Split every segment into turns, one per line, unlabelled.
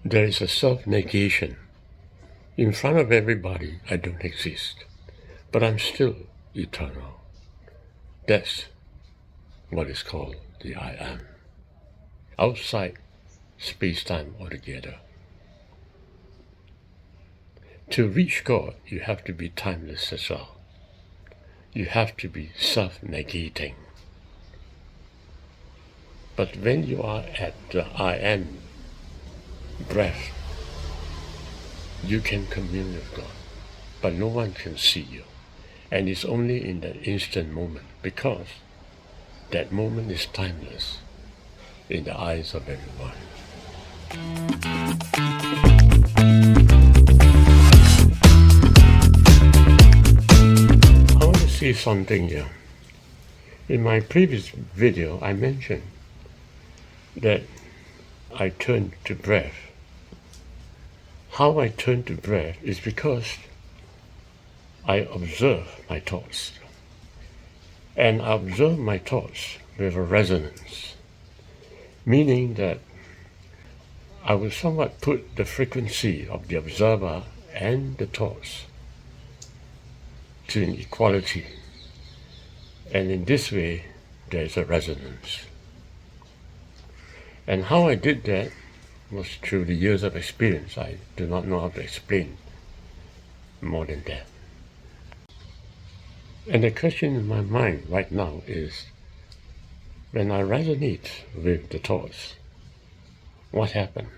There is a self-negation. In front of everybody, I don't exist, but I'm still eternal. That's what is called the I am. Outside space-time altogether. To reach God, you have to be timeless as well. You have to be self-negating. But when you are at the I am breath, you can commune with God, but no one can see you. And it's only in that instant moment, because that moment is timeless in the eyes of everyone. I want to say something here. In my previous video, I mentioned that I turned to breath. How I turn to breath is because I observe my thoughts. And I observe my thoughts with a resonance, meaning that I will somewhat put the frequency of the observer and the thoughts to an equality. And in this way, there is a resonance. And how I did that was through the years of experience. I do not know how to explain more than that. And the question in my mind right now is, when I resonate with the thoughts, what happened?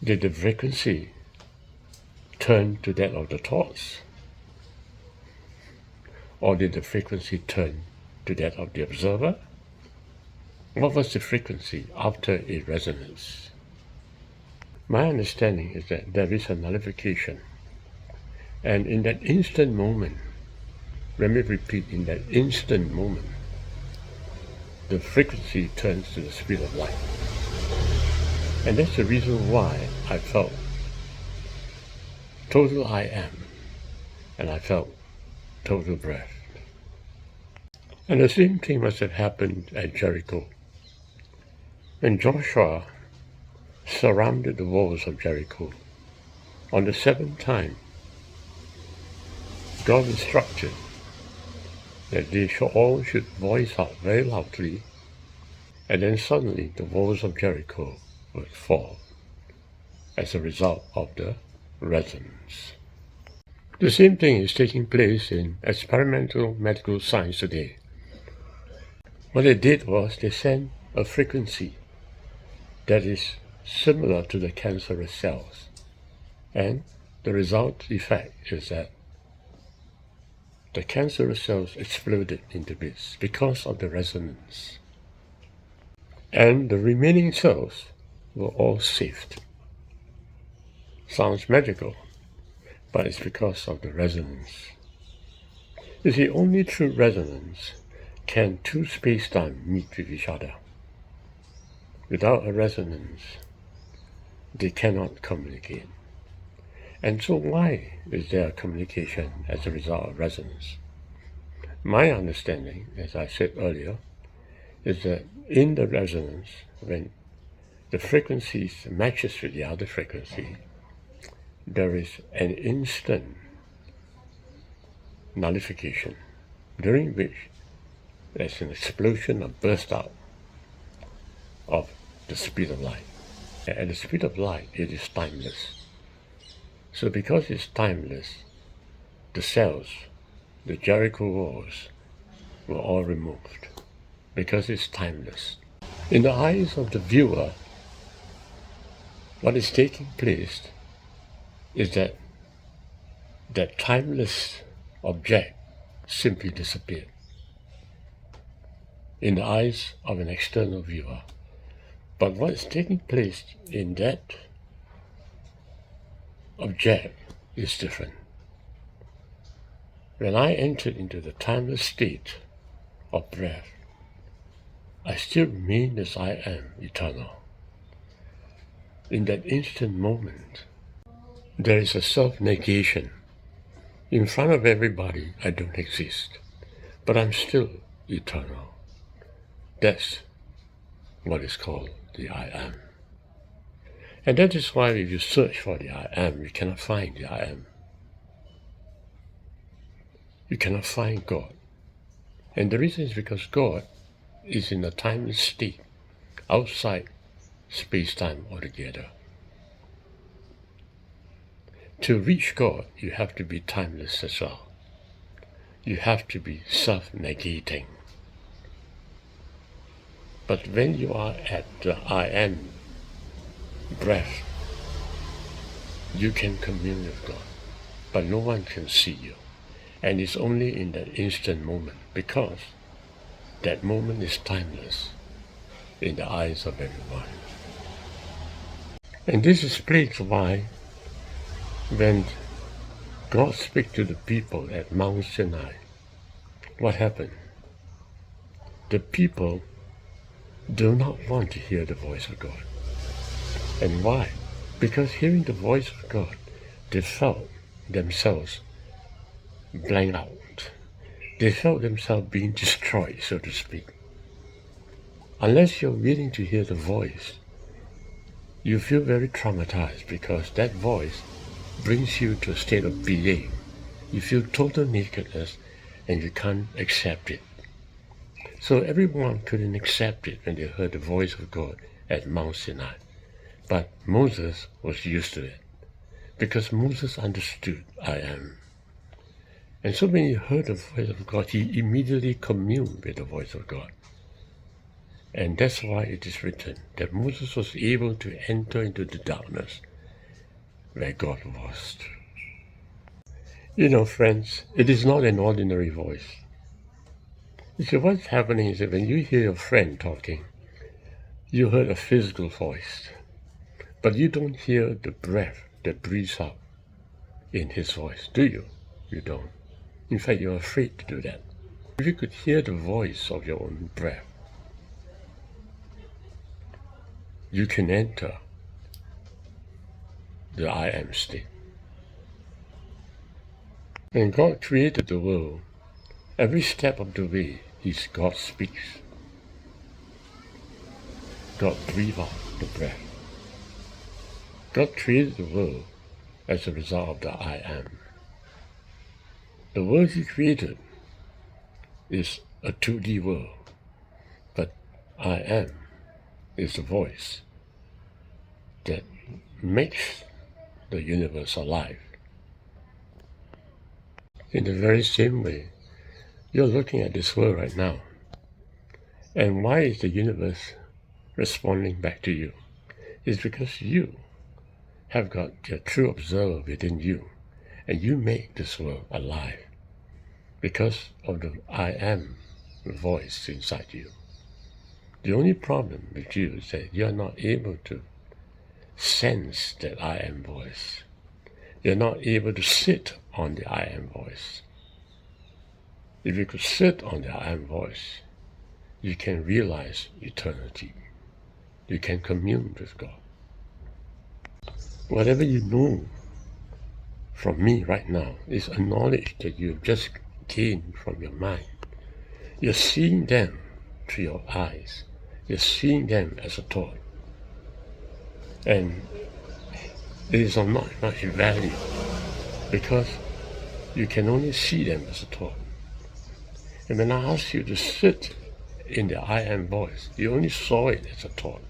Did the frequency turn to that of the thoughts? Or did the frequency turn to that of the observer? What was the frequency after a resonance? My understanding is that there is a nullification. And in that instant moment, let me repeat, in that instant moment, the frequency turns to the speed of light. And that's the reason why I felt total I am, and I felt total breath. And the same thing must have happened at Jericho. When Joshua surrounded the walls of Jericho, on the seventh time, God instructed that they all should voice out very loudly, and then suddenly the walls of Jericho would fall as a result of the resonance. The same thing is taking place in experimental medical science today. What they did was they sent a frequency that is similar to the cancerous cells, and the result effect is that the cancerous cells exploded into bits because of the resonance. And the remaining cells were all saved. Sounds magical, but it's because of the resonance. You see, only through resonance can two space-time meet with each other. Without a resonance, they cannot communicate. And so why is there a communication as a result of resonance? My understanding, as I said earlier, is that in the resonance, when the frequencies matches with the other frequency, there is an instant nullification, during which there's an explosion or burst out of the speed of light. At the speed of light, it is timeless. So because it's timeless, the cells, the Jericho walls, were all removed, because it's timeless. In the eyes of the viewer, what is taking place is that that timeless object simply disappeared in the eyes of an external viewer. But what is taking place in that object is different. When I entered into the timeless state of breath, I still remain as I am, eternal. In that instant moment, there is a self-negation. In front of everybody, I don't exist, but I'm still eternal. That's what is called the I am. And that is why if you search for the I am, you cannot find the I am. You cannot find God. And the reason is because God is in a timeless state, outside space-time altogether. To reach God, you have to be timeless as well. You have to be self-negating. But when you are at the I am breath, you can commune with God, but no one can see you. And it's only in that instant moment, because that moment is timeless in the eyes of everyone. And this explains why when God speaks to the people at Mount Sinai, what happened? The people do not want to hear the voice of God. And why? Because hearing the voice of God, they felt themselves blank out. They felt themselves being destroyed, so to speak. Unless you're willing to hear the voice, you feel very traumatized because that voice brings you to a state of being. You feel total nakedness and you can't accept it. So everyone couldn't accept it when they heard the voice of God at Mount Sinai. But Moses was used to it because Moses understood I am. And so when he heard the voice of God, he immediately communed with the voice of God. And that's why it is written that Moses was able to enter into the darkness where God was. You know, friends, it is not an ordinary voice. You see, what's happening is that when you hear your friend talking, you heard a physical voice, but you don't hear the breath that breathes out in his voice, do you? You don't. In fact, you're afraid to do that. If you could hear the voice of your own breath, you can enter the I am state. When God created the world, every step of the way, God speaks. God breathes out the breath. God created the world as a result of the I am. The world he created is a 2D world, but I am is the voice that makes the universe alive. In the very same way, you're looking at this world right now. And why is the universe responding back to you? It's because you have got your true observer within you, and you make this world alive because of the I am voice inside you. The only problem with you is that you're not able to sense that I am voice. You're not able to sit on the I am voice. If you could sit on the I am voice, you can realize eternity. You can commune with God. Whatever you know from me right now is a knowledge that you've just gained from your mind. You're seeing them through your eyes. You're seeing them as a thought. And it is of not much value because you can only see them as a thought. And when I ask you to sit in the I am voice, you only saw it as a thought.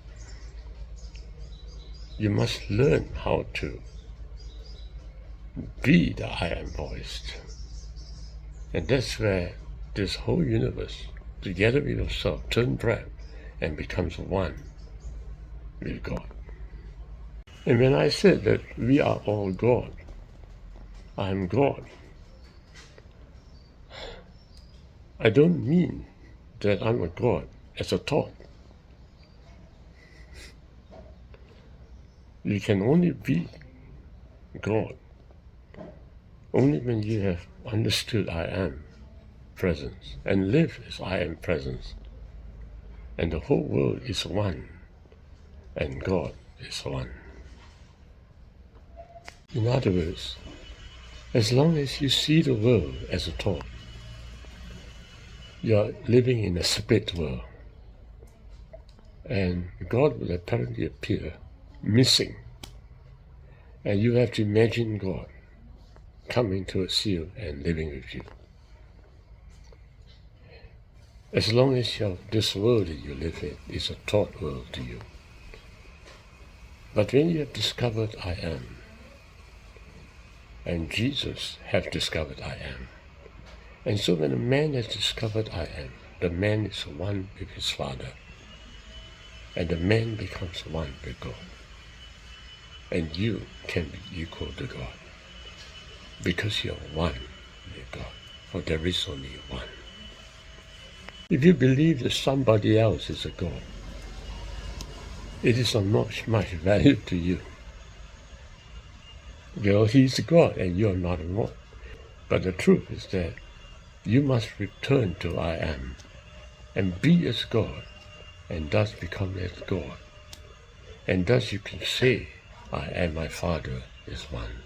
You must learn how to be the I am voice. And that's where this whole universe, together with yourself, turns breath and becomes one with God. And when I said that we are all God, I am God, I don't mean that I'm a God as a thought. You can only be God only when you have understood I am presence and live as I am presence. And the whole world is one, and God is one. In other words, as long as you see the world as a thought, you are living in a split world. And God will apparently appear missing. And you have to imagine God coming towards you and living with you. As long as this world that you live in is a thought world to you. But when you have discovered I am, and Jesus has discovered I am, and so when a man has discovered I am, the man is one with his Father, and the man becomes one with God. And you can be equal to God, because you are one with God, for there is only one. If you believe that somebody else is a God, it is of not much value to you. Well, he's a God and you are not a God. But the truth is that you must return to I am and be as God, and thus become as God. And thus you can say, I and my Father is one.